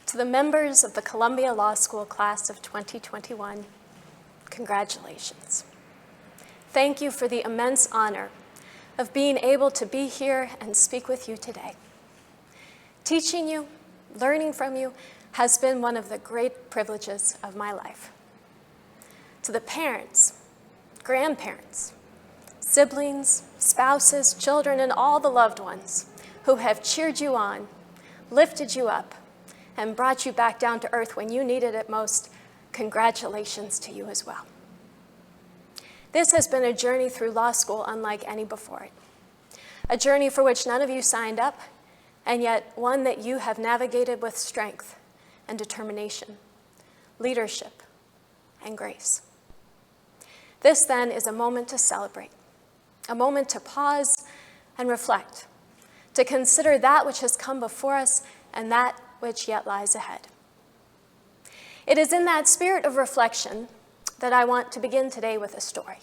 To the members of the Columbia Law School class of 2021, congratulations. Thank you for the immense honor of being able to be here and speak with you today. Teaching you, learning from you, has been one of the great privileges of my life. To the parents, grandparents, siblings, spouses, children, and all the loved ones who have cheered you on, lifted you up, and brought you back down to earth when you needed it most, congratulations to you as well. This has been a journey through law school unlike any before it. A journey for which none of you signed up, and yet one that you have navigated with strength and determination, leadership, and grace. This then is a moment to celebrate, a moment to pause and reflect, to consider that which has come before us and that which yet lies ahead. It is in that spirit of reflection that I want to begin today with a story.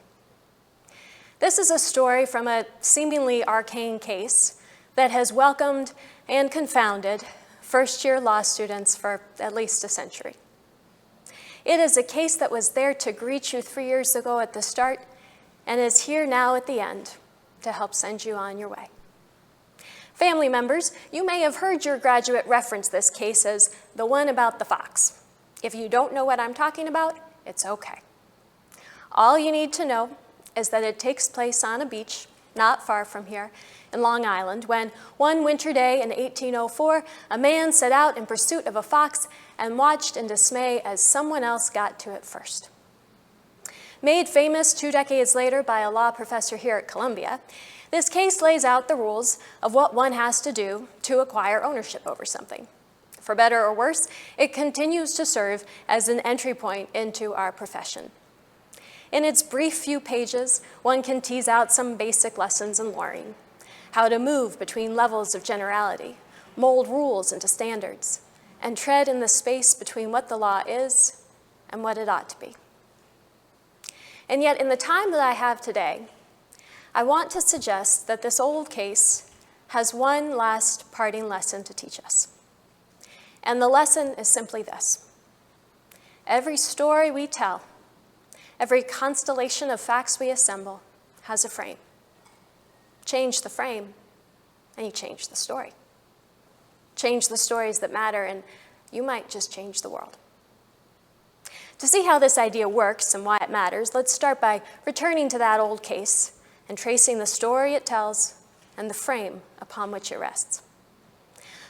This is a story from a seemingly arcane case that has welcomed and confounded first-year law students for at least a century. It is a case that was there to greet you 3 years ago at the start and is here now at the end to help send you on your way. Family members, you may have heard your graduate reference this case as the one about the fox. If you don't know what I'm talking about, it's okay. All you need to know is that it takes place on a beach not far from here in Long Island when one winter day in 1804, a man set out in pursuit of a fox and watched in dismay as someone else got to it first. Made famous 2 decades later by a law professor here at Columbia, this case lays out the rules of what one has to do to acquire ownership over something. For better or worse, it continues to serve as an entry point into our profession. In its brief few pages, one can tease out some basic lessons in lawyering, how to move between levels of generality, mold rules into standards, and tread in the space between what the law is and what it ought to be. And yet, in the time that I have today, I want to suggest that this old case has one last parting lesson to teach us. And the lesson is simply this: every story we tell, every constellation of facts we assemble has a frame. Change the frame, and you change the story. Change the stories that matter, and you might just change the world. To see how this idea works and why it matters, let's start by returning to that old case and tracing the story it tells and the frame upon which it rests.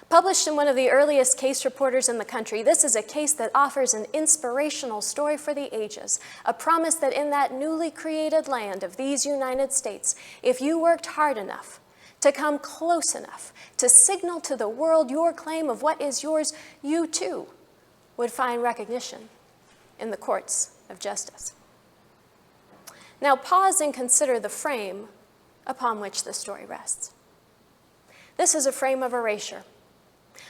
Published in one of the earliest case reporters in the country, this is a case that offers an inspirational story for the ages, a promise that in that newly created land of these United States, if you worked hard enough to come close enough to signal to the world your claim of what is yours, you too would find recognition in the courts of justice. Now pause and consider the frame upon which the story rests. This is a frame of erasure,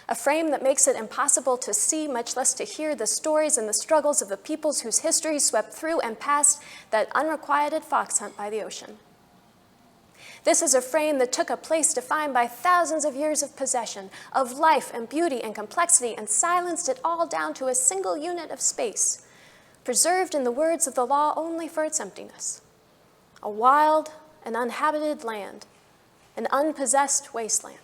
a frame that makes it impossible to see, much less to hear, the stories and the struggles of the peoples whose histories swept through and past that unrequited fox hunt by the ocean. This is a frame that took a place defined by thousands of years of possession, of life and beauty and complexity, and silenced it all down to a single unit of space, preserved in the words of the law only for its emptiness. A wild and uninhabited land, an unpossessed wasteland.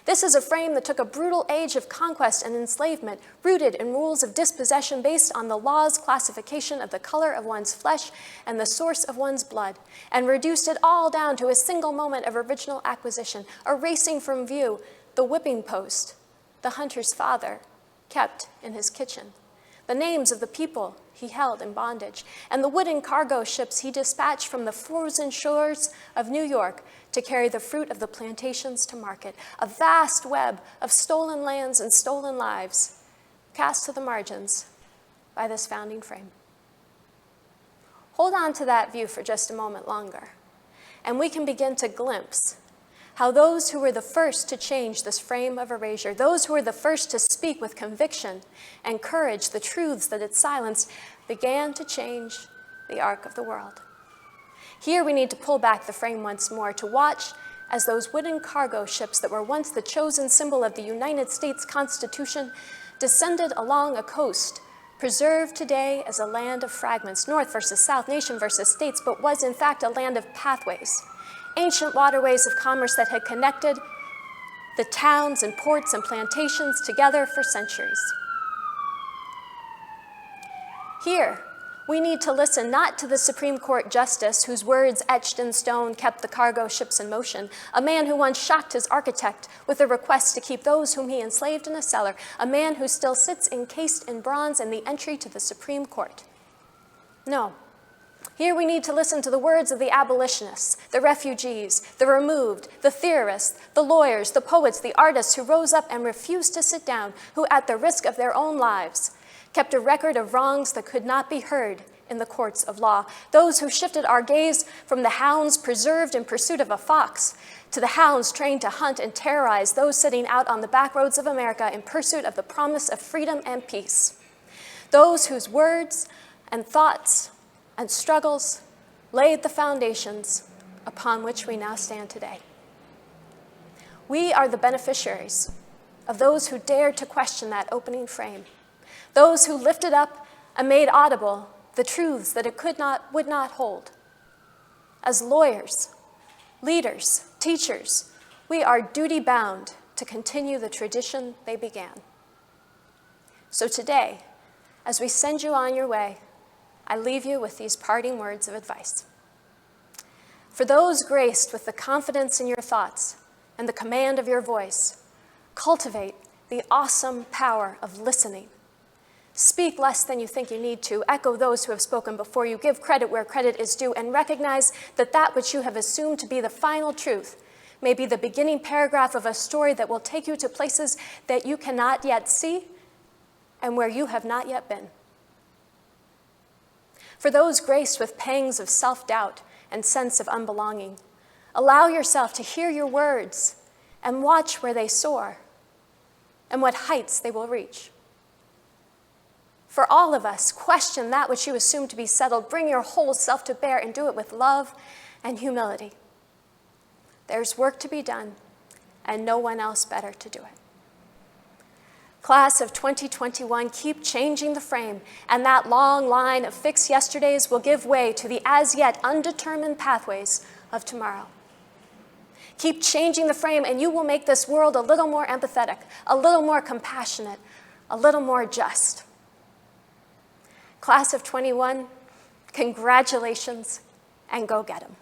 This is a frame that took a brutal age of conquest and enslavement, rooted in rules of dispossession based on the law's classification of the color of one's flesh and the source of one's blood, and reduced it all down to a single moment of original acquisition, erasing from view the whipping post the hunter's father kept in his kitchen, the names of the people he held in bondage, and the wooden cargo ships he dispatched from the frozen shores of New York to carry the fruit of the plantations to market, a vast web of stolen lands and stolen lives cast to the margins by this founding frame. Hold on to that view for just a moment longer, and we can begin to glimpse how those who were the first to change this frame of erasure, those who were the first to speak with conviction and courage the truths that it silenced, began to change the arc of the world. Here we need to pull back the frame once more to watch as those wooden cargo ships that were once the chosen symbol of the United States Constitution descended along a coast preserved today as a land of fragments, North versus South, nation versus states, but was in fact a land of pathways, ancient waterways of commerce that had connected the towns and ports and plantations together for centuries. Here, we need to listen not to the Supreme Court justice whose words etched in stone kept the cargo ships in motion, a man who once shocked his architect with a request to keep those whom he enslaved in a cellar, a man who still sits encased in bronze in the entry to the Supreme Court. No. Here we need to listen to the words of the abolitionists, the refugees, the removed, the theorists, the lawyers, the poets, the artists who rose up and refused to sit down, who at the risk of their own lives kept a record of wrongs that could not be heard in the courts of law. Those who shifted our gaze from the hounds preserved in pursuit of a fox to the hounds trained to hunt and terrorize those sitting out on the back roads of America in pursuit of the promise of freedom and peace. Those whose words and thoughts and struggles laid the foundations upon which we now stand today. We are the beneficiaries of those who dared to question that opening frame, those who lifted up and made audible the truths that it would not hold. As lawyers, leaders, teachers, we are duty-bound to continue the tradition they began. So today, as we send you on your way, I leave you with these parting words of advice. For those graced with the confidence in your thoughts and the command of your voice, cultivate the awesome power of listening. Speak less than you think you need to, echo those who have spoken before you, give credit where credit is due, and recognize that that which you have assumed to be the final truth may be the beginning paragraph of a story that will take you to places that you cannot yet see and where you have not yet been. For those graced with pangs of self-doubt and sense of unbelonging, allow yourself to hear your words and watch where they soar and what heights they will reach. For all of us, question that which you assume to be settled. Bring your whole self to bear and do it with love and humility. There's work to be done, and no one else better to do it. Class of 2021, keep changing the frame, and that long line of fixed yesterdays will give way to the as yet undetermined pathways of tomorrow. Keep changing the frame, and you will make this world a little more empathetic, a little more compassionate, a little more just. Class of 21, congratulations, and go get 'em.